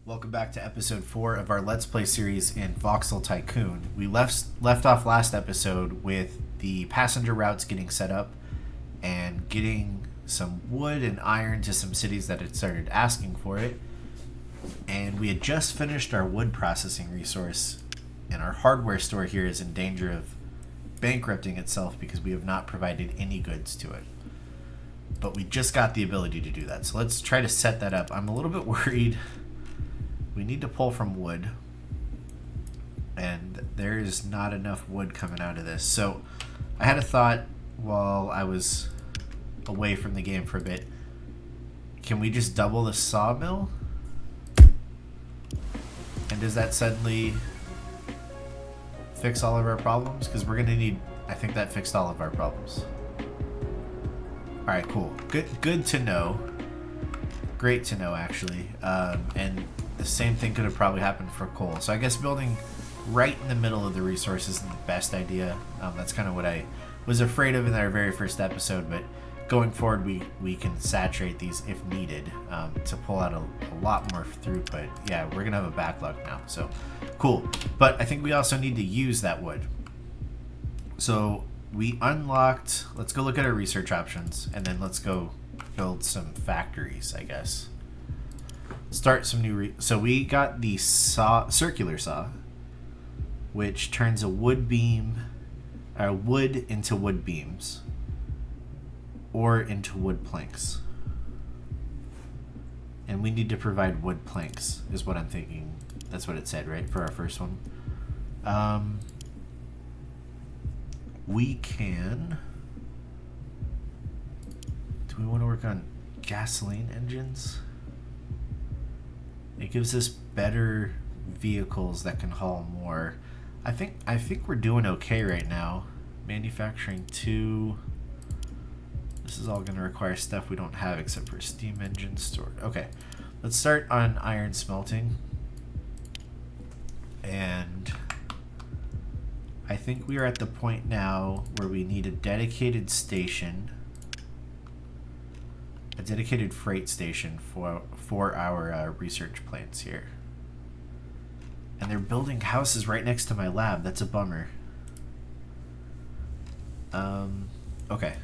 Welcome back to episode 4 of our Let's Play series in Voxel Tycoon. We left off last episode with the passenger routes getting set up and getting some wood and iron to some cities that had started asking for it. And we had just finished our wood processing resource, and our hardware store here is in danger of bankrupting itself because we have not provided any goods to it. But we just got the ability to do that. So let's try to set that up. I'm a little bit worried. We need to pull from wood, and there is not enough wood coming out of this. So I had a thought while I was away from the game for a bit. Can we just double the sawmill? And does that suddenly fix all of our problems? Because we're going to need... I think that fixed all of our problems. Alright, cool. Good to know. Great to know, actually. And the same thing could have probably happened for coal. So I guess building right in the middle of the resource isn't the best idea. That's kind of what I was afraid of in our very first episode, but going forward we can saturate these if needed to pull out a lot more throughput. Yeah, we're gonna have a backlog now, so cool. But I think we also need to use that wood. So we unlocked, let's go look at our research options, and then let's go build some factories, I guess. Start some new so we got the circular saw, which turns a wood into wood beams or into wood planks. And we need to provide wood planks is what I'm thinking. That's what it said, right, for our first one. We can... Do we want to work on gasoline engines? It gives us better vehicles that can haul more. I think we're doing okay right now. Manufacturing 2. This is all going to require stuff we don't have except for steam engines stored. Okay, let's start on iron smelting. And I think we are at the point now where we need a dedicated station. A dedicated freight station for our research plants here. And they're building houses right next to my lab. That's a bummer. Okay.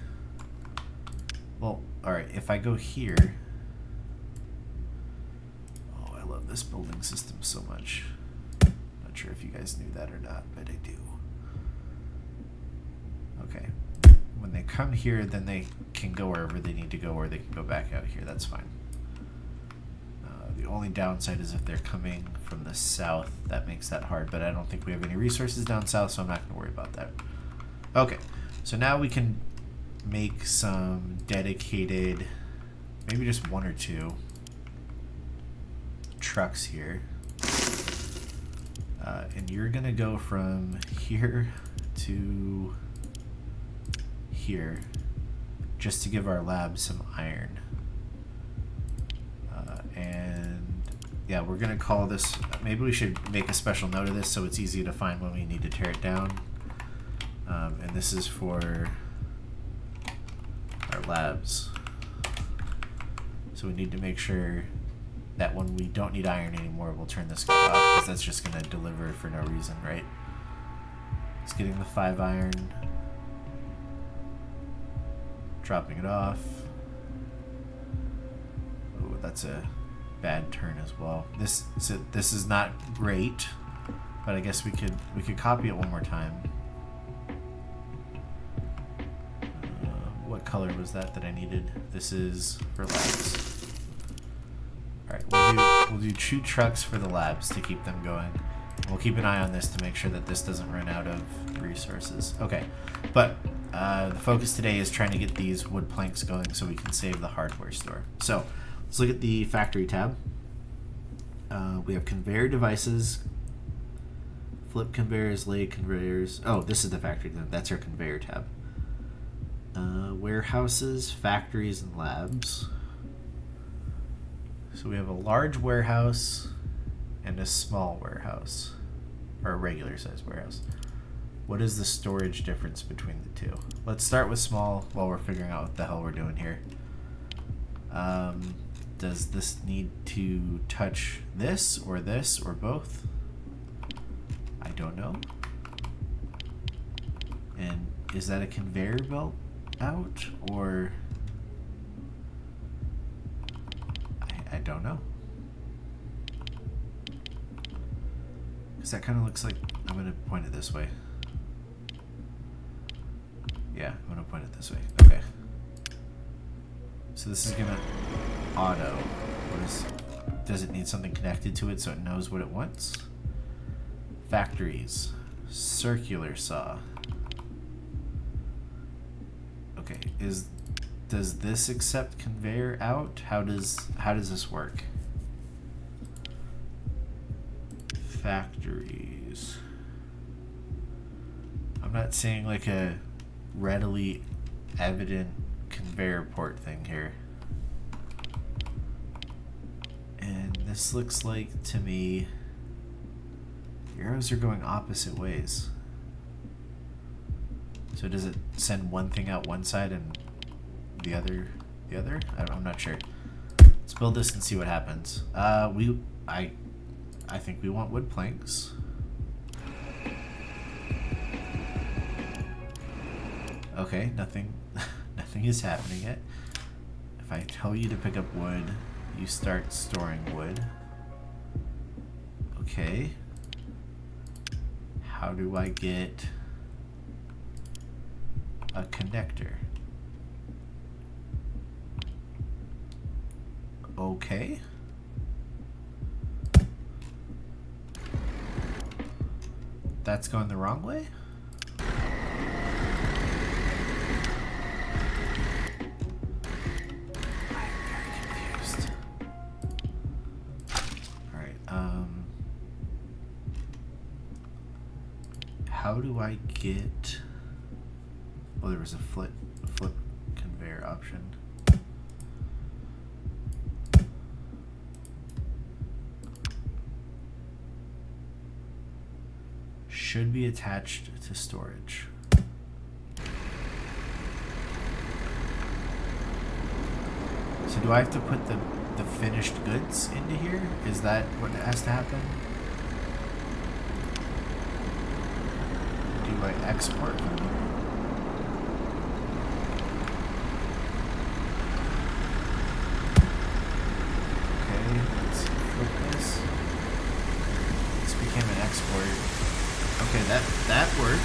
Well, alright, if I go here... Oh, I love this building system so much. Not sure if you guys knew that or not, but I do. Okay. When they come here, then they can go wherever they need to go, or they can go back out here. That's fine. The only downside is if they're coming from the south. That makes that hard, but I don't think we have any resources down south, so I'm not going to worry about that. Okay, so now we can make some dedicated, maybe just 1 or 2 trucks here. And you're going to go from here to... here just to give our lab some iron, and yeah, we're gonna call this, maybe we should make a special note of this so it's easy to find when we need to tear it down. And this is for our labs, so we need to make sure that when we don't need iron anymore, we'll turn this off, because that's just gonna deliver for no reason, right? It's getting the 5 iron, dropping it off. Oh, that's a bad turn as well. This is not great, but I guess we could copy it one more time. What color was that I needed? This is for labs. All right, we'll do 2 trucks for the labs to keep them going. We'll keep an eye on this to make sure that this doesn't run out of resources. Okay, but the focus today is trying to get these wood planks going so we can save the hardware store. So let's look at the factory tab. We have conveyor devices, flip conveyors, lathe conveyors. Oh, this is the factory tab. That's our conveyor tab. Warehouses, factories, and labs. So we have a large warehouse and a small warehouse, or a regular size warehouse. What is the storage difference between the two? Let's start with small while we're figuring out what the hell we're doing here. does this need to touch this or both? I don't know. And is that a conveyor belt out, or I don't know. Because that kind of looks like, I'm going to point it this way. Yeah, I'm going to point it this way. Okay. So this is going to auto. Does it need something connected to it so it knows what it wants? Factories. Circular saw. Okay, does this accept conveyor out? How does this work? Factories. I'm not seeing like a readily evident conveyor port thing here. And this looks like to me the arrows are going opposite ways. So does it send one thing out one side and the other the other? I'm not sure. Let's build this and see what happens. I think we want wood planks. Okay, nothing is happening yet. If I tell you to pick up wood, you start storing wood. Okay. How do I get a connector? Okay. That's going the wrong way? I'm very confused. Alright, how do I get... Oh, there was a flip conveyor option. Should be attached to storage. So do I have to put the finished goods into here? Is that what has to happen? Do I export from here? Okay, let's flip this. This became an export. Okay, that worked.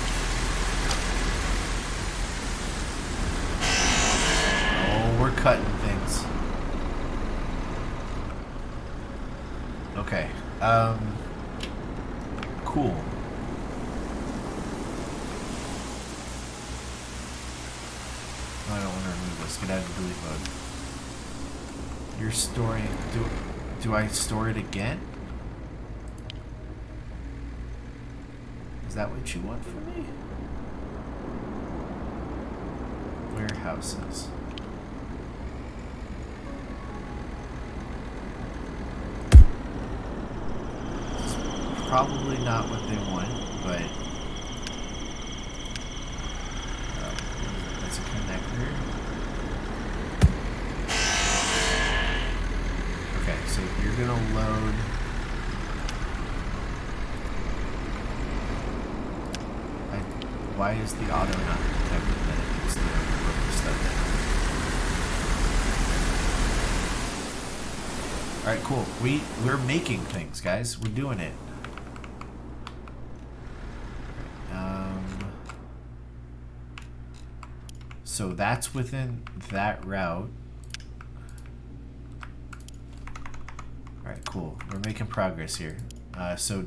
Oh, we're cutting things. Okay. Cool. No, I don't want to remove this. Get out of delete mode. You're storing. Do I store it again? Is that what you want from me? Warehouses. It's probably not what they want, but that's a connector. Okay, so you're gonna load. Why is the auto not detecting that it needs to put this stuff in? Alright, cool. We're making things, guys. We're doing it. So that's within that route. Alright, cool. We're making progress here. So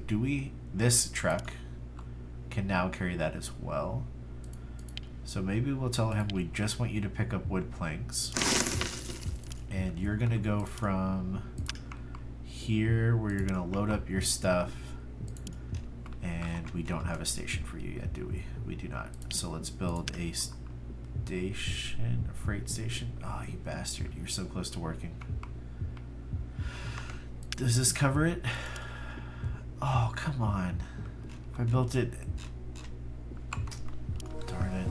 this truck can now carry that as well. So maybe we'll tell him we just want you to pick up wood planks. And you're gonna go from here where you're gonna load up your stuff. And we don't have a station for you yet, do we? We do not. So let's build a freight station. Oh, you bastard. You're so close to working. Does this cover it? Oh, come on. If I built it... Darn it.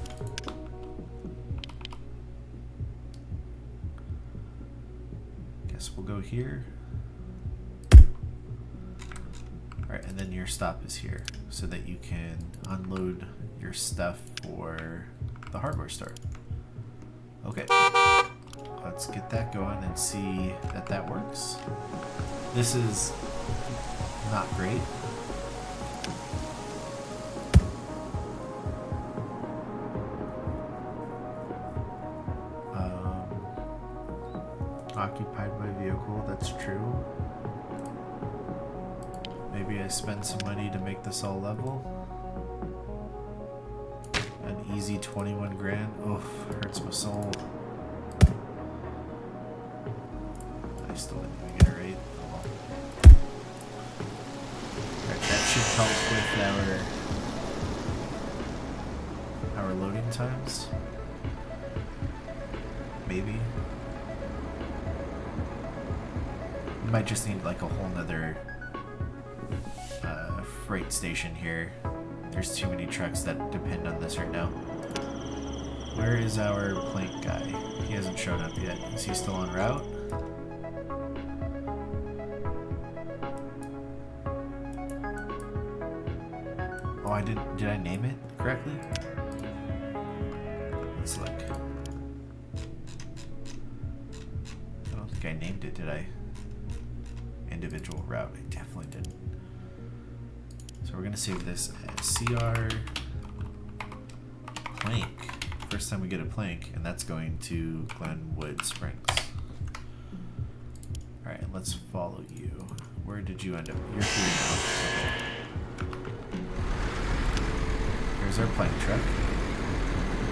Guess we'll go go here. Alright, and then your stop is here so that you can unload your stuff for the hardware store. Okay, let's get that going and see that that works. This is not great. Occupied my vehicle, that's true. Maybe I spend some money to make this all level. An easy 21 grand. Oof, hurts my soul. I still didn't even get it right. Oh well. Alright, that should help with our loading times. Maybe. We might just need like a whole nother freight station here. There's too many trucks that depend on this right now. Where is our plank guy? He hasn't shown up yet. Is he still en route? Oh, did I name it correctly? Let's look. I don't think I named it, did I? Individual route. I definitely didn't. So we're gonna save this as CR plank. First time we get a plank, and that's going to Glenwood Springs. Alright, let's follow you. Where did you end up? You're here now. Okay. Here's our plank truck. I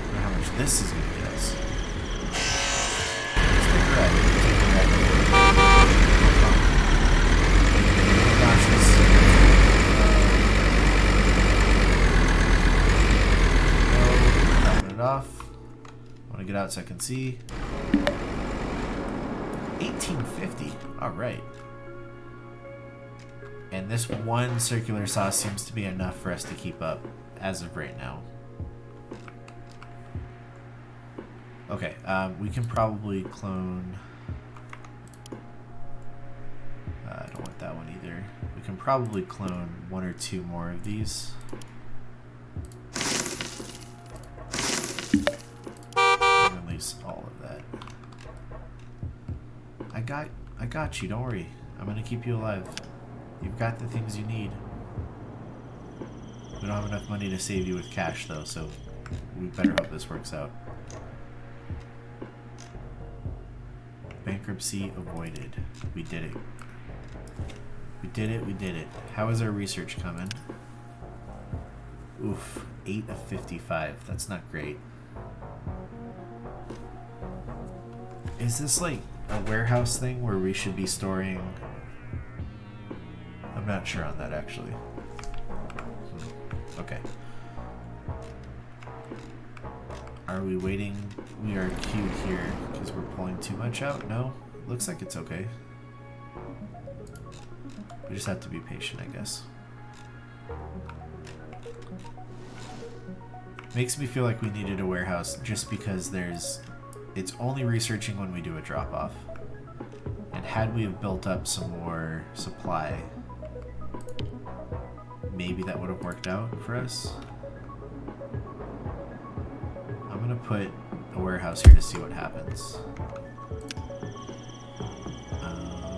wonder how much this is gonna get us. Let's take a ride. Off. I want to get out so I can see. 1850. All right. And this one circular saw seems to be enough for us to keep up as of right now. Okay, we can probably clone. I don't want that one either. We can probably clone one or two more of these. All of that. I got you, don't worry. I'm gonna keep you alive. You've got the things you need. We don't have enough money to save you with cash though, so we better hope this works out. Bankruptcy avoided. We did it. We did it, we did it. How is our research coming? Oof, 8 of 55. That's not great. Is this like a warehouse thing where we should be storing? I'm not sure on that actually. Okay. Are we waiting? We are queued here because we're pulling too much out? No? Looks like it's okay. We just have to be patient, I guess. Makes me feel like we needed a warehouse just because it's only researching when we do a drop-off. And had we have built up some more supply, maybe that would have worked out for us. I'm gonna put a warehouse here to see what happens.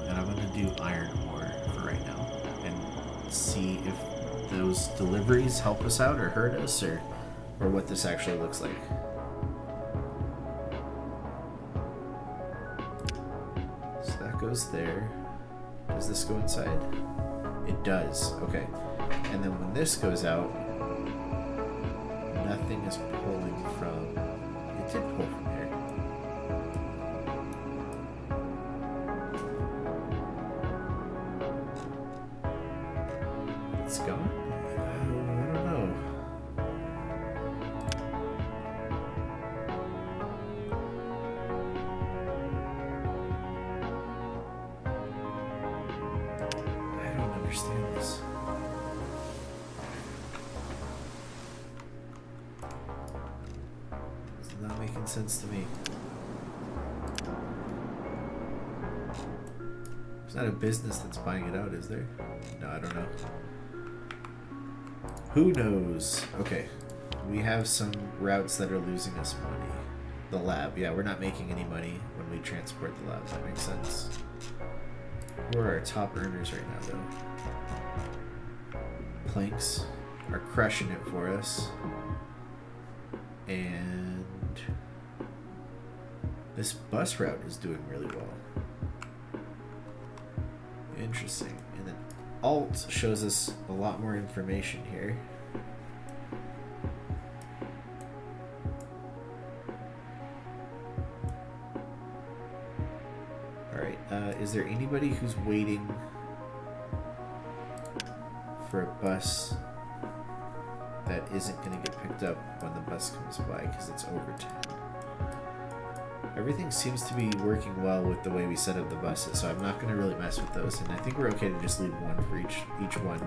And I'm gonna do iron ore for right now and see if those deliveries help us out or hurt us or what this actually looks like. Goes there. Does this go inside? It does. Okay. And then when this goes out, nothing is pulling from. It did pull from here. It's going? I don't know. Understand this. It's not making sense to me. not a business that's buying it out, is there? No, I don't know. Who knows? Okay. We have some routes that are losing us money. The lab. Yeah, we're not making any money when we transport the lab. That makes sense. Who are our top earners right now, though? Planks are crushing it for us. And this bus route is doing really well. Interesting. And then Alt shows us a lot more information here. Alright, is there anybody who's waiting for a bus that isn't going to get picked up when the bus comes by because it's over 10? Everything seems to be working well with the way we set up the buses, so I'm not going to really mess with those, and I think we're okay to just leave one for each one.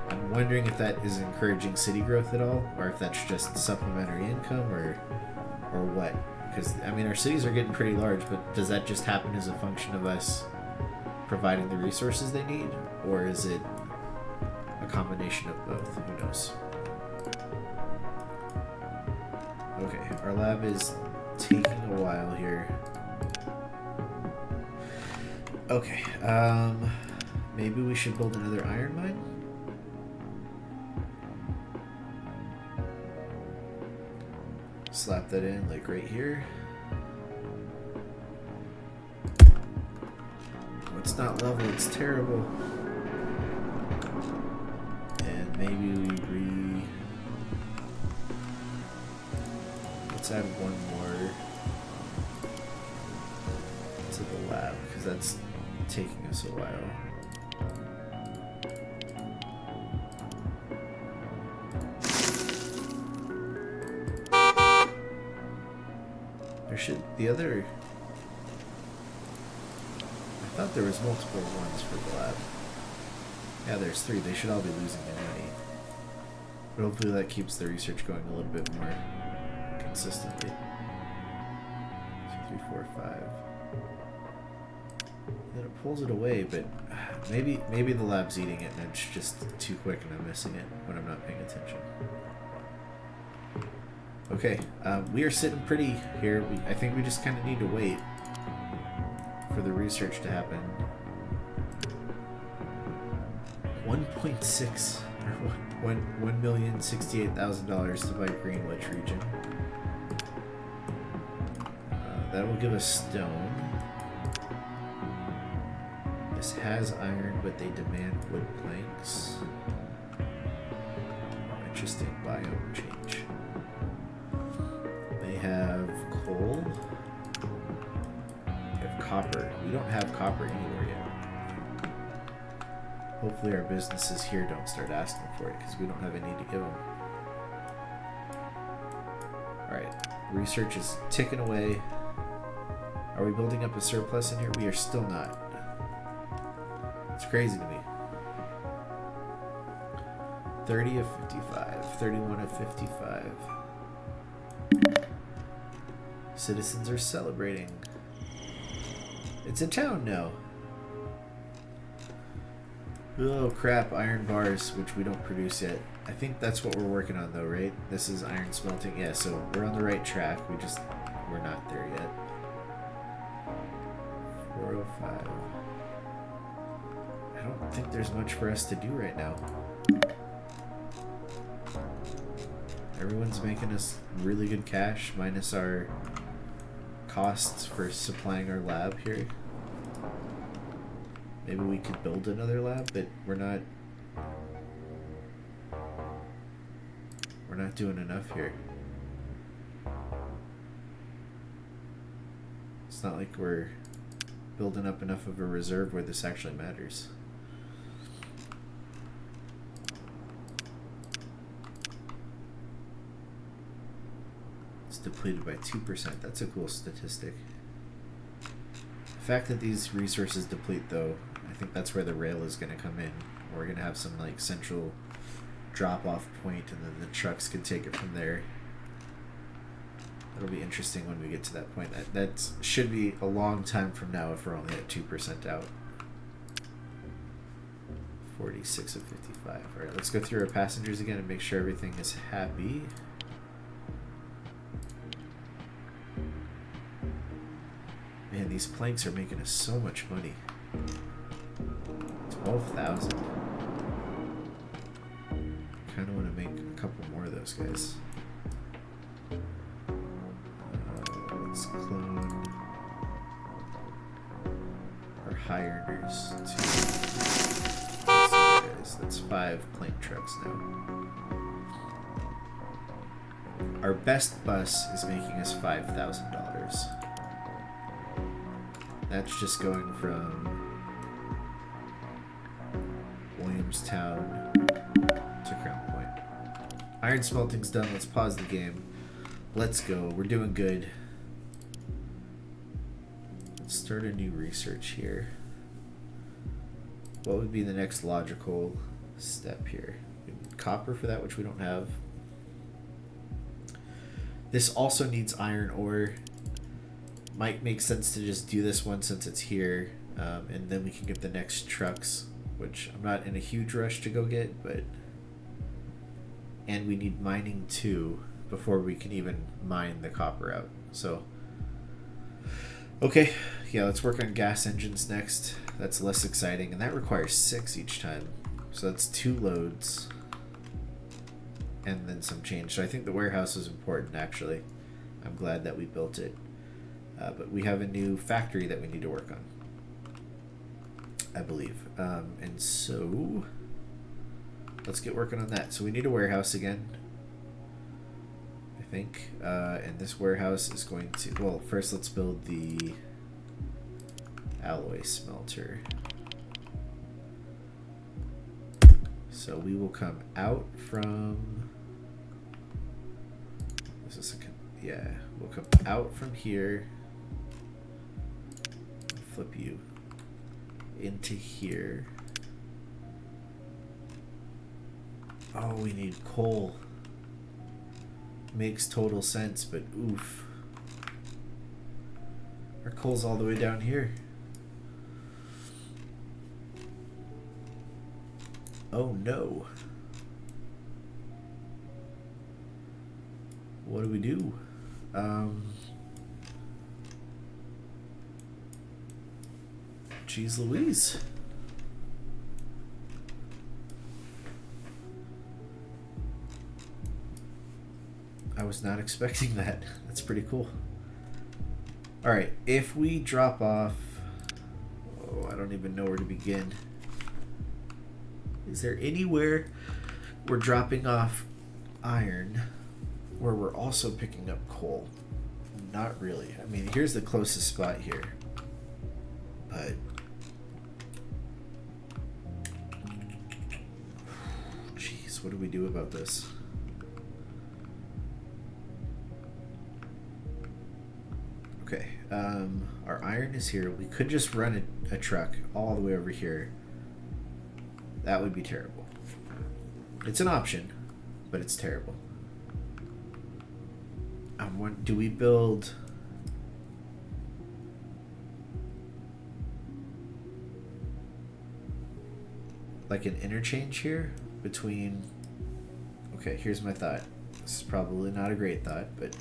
I'm wondering if that is encouraging city growth at all, or if that's just supplementary income, or what. Because, I mean, our cities are getting pretty large, but does that just happen as a function of us providing the resources they need, or is it a combination of both? Who knows? Okay, our lab is taking a while here. Okay, maybe we should build another iron mine? Slap that in, like right here. Oh, it's not level, it's terrible. And maybe we let's add one more to the lab, because that's taking us a while. There should the other. I thought there was multiple ones for the lab. Yeah, there's 3. They should all be losing their money, but hopefully that keeps the research going a little bit more consistently. 2, 3, 4, 5. Then it pulls it away, but maybe the lab's eating it and it's just too quick and I'm missing it when I'm not paying attention. Okay, we are sitting pretty here. I think we just kind of need to wait for the research to happen. 1.6 or $1,068,000 to buy Greenwich region. That will give us stone. This has iron, but they demand wood planks. Interesting biome change. They have coal. They have copper. We don't have copper anywhere yet. Hopefully our businesses here don't start asking for it, because we don't have any to give them. Alright, research is ticking away. Are we building up a surplus in here? We are still not. It's crazy to me. 30 of 55, 31 of 55. Citizens are celebrating. It's a town now. Oh crap, iron bars, which we don't produce yet. I think that's what we're working on though, right? This is iron smelting. Yeah, so we're on the right track. We're not there yet. 405. I don't think there's much for us to do right now. Everyone's making us really good cash, minus our costs for supplying our lab here. Maybe we could build another lab, but we're not doing enough here. It's not like we're building up enough of a reserve where this actually matters. It's depleted by 2%. That's a cool statistic. The fact that these resources deplete, though, I think that's where the rail is going to come in. We're going to have some like central drop-off point, and then the trucks can take it from there. It'll be interesting when we get to that point. That should be a long time from now if we're only at 2% out. 46 of 55. All right, let's go through our passengers again and make sure everything is happy. Man, these planks are making us so much money. 12,000. Kind of want to make a couple more of those guys. Let's clone our high earners to guys. That's 5 plank trucks now. Our best bus is making us $5,000. That's just going from Williamstown to Crown Point. Iron smelting's done. Let's pause the game. Let's go. We're doing good. Let's start a new research here. What would be the next logical step here? Copper for that, which we don't have. This also needs iron ore. Might make sense to just do this one since it's here, and then we can get the next trucks, which I'm not in a huge rush to go get, but... And we need mining too before we can even mine the copper out. So, okay, yeah, let's work on gas engines next. That's less exciting, and that requires 6 each time. So that's 2 loads, and then some change. So I think the warehouse is important, actually. I'm glad that we built it. But we have a new factory that we need to work on, I believe. And so let's get working on that. So we need a warehouse again, I think. And this warehouse is going to... Well, first let's build the alloy smelter. So we will come out from... Is this a... Yeah, we'll come out from here. Flip you into here. Oh, we need coal. Makes total sense, but oof. Our coal's all the way down here. Oh no. What do we do? Jeez Louise. I was not expecting that. That's pretty cool. Alright, if we drop off... Oh, I don't even know where to begin. Is there anywhere we're dropping off iron where we're also picking up coal? Not really. I mean, here's the closest spot here. But... Jeez, what do we do about this? Okay, our iron is here. We could just run a truck all the way over here. That would be terrible. It's an option, but it's terrible. Do we build... like an interchange here between... Okay, here's my thought. This is probably not a great thought, but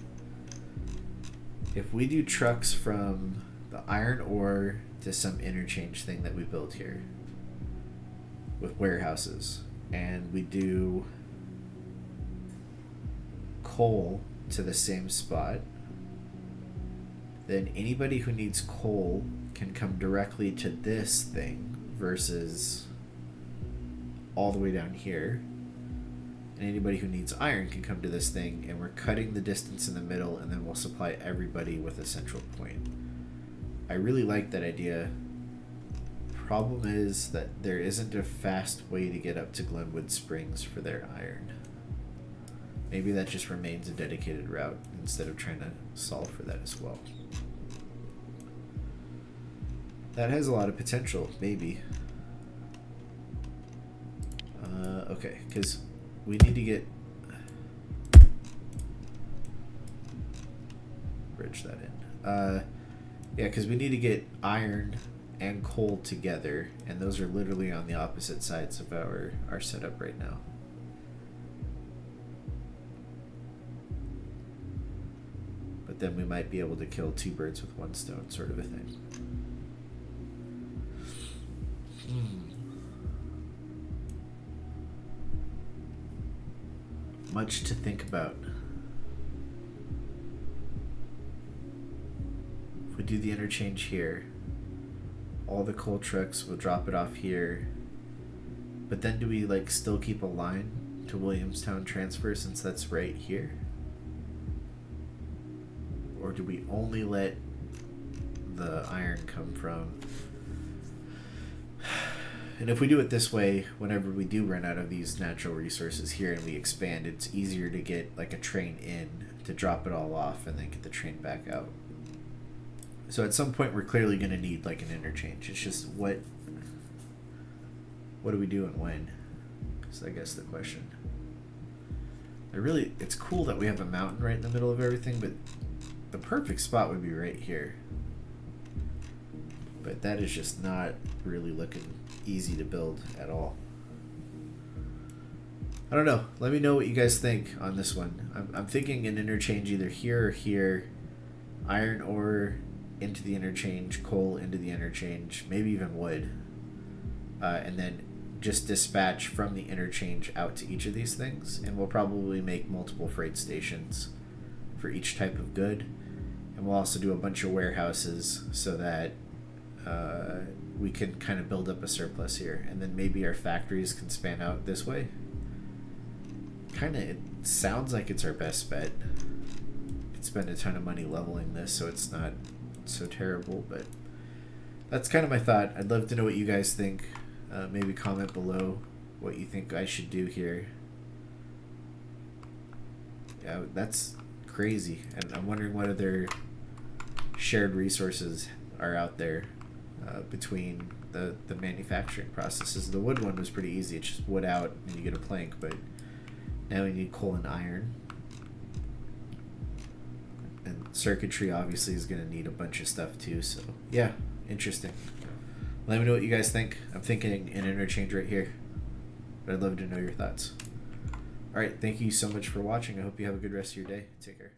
if we do trucks from the iron ore to some interchange thing that we build here with warehouses, and we do coal to the same spot, then anybody who needs coal can come directly to this thing versus all the way down here, and anybody who needs iron can come to this thing, and we're cutting the distance in the middle, and then we'll supply everybody with a central point. I really like that idea. Problem is that there isn't a fast way to get up to Glenwood Springs for their iron. Maybe that just remains a dedicated route instead of trying to solve for that as well. That has a lot of potential, maybe. Okay, because we need to get... Bridge that in. Yeah, because we need to get iron and coal together, and those are literally on the opposite sides of our setup right now. But then we might be able to kill two birds with one stone, sort of a thing. Much to think about. If we do the interchange here, all the coal trucks will drop it off here. But then do we like still keep a line to Williamstown transfer since that's right here? Or do we only let the iron come from? And if we do it this way, whenever we do run out of these natural resources here and we expand, it's easier to get like a train in to drop it all off and then get the train back out. So at some point we're clearly going to need like an interchange. It's just what do we do and when? Is I guess the question. It's cool that we have a mountain right in the middle of everything, but the perfect spot would be right here. But that is just not really looking easy to build at all. I don't know. Let me know what you guys think on this one. I'm thinking an interchange either here or here. Iron ore into the interchange, coal into the interchange, maybe even wood. And then just dispatch from the interchange out to each of these things. And we'll probably make multiple freight stations for each type of good. And we'll also do a bunch of warehouses so that we can kind of build up a surplus here, and then maybe our factories can span out this way. It sounds like it's our best bet. Could spend a ton of money leveling this, so it's not so terrible, but that's kind of my thought. I'd love to know what you guys think. Maybe comment below what you think I should do here. Yeah, that's crazy, and I'm wondering what other shared resources are out there between the manufacturing processes. The wood one was pretty easy. It's just wood out and you get a plank, but now we need coal and iron. And circuitry obviously is going to need a bunch of stuff too, so yeah, interesting. Let me know what you guys think. I'm thinking an interchange right here, but I'd love to know your thoughts. Alright, thank you so much for watching. I hope you have a good rest of your day. Take care.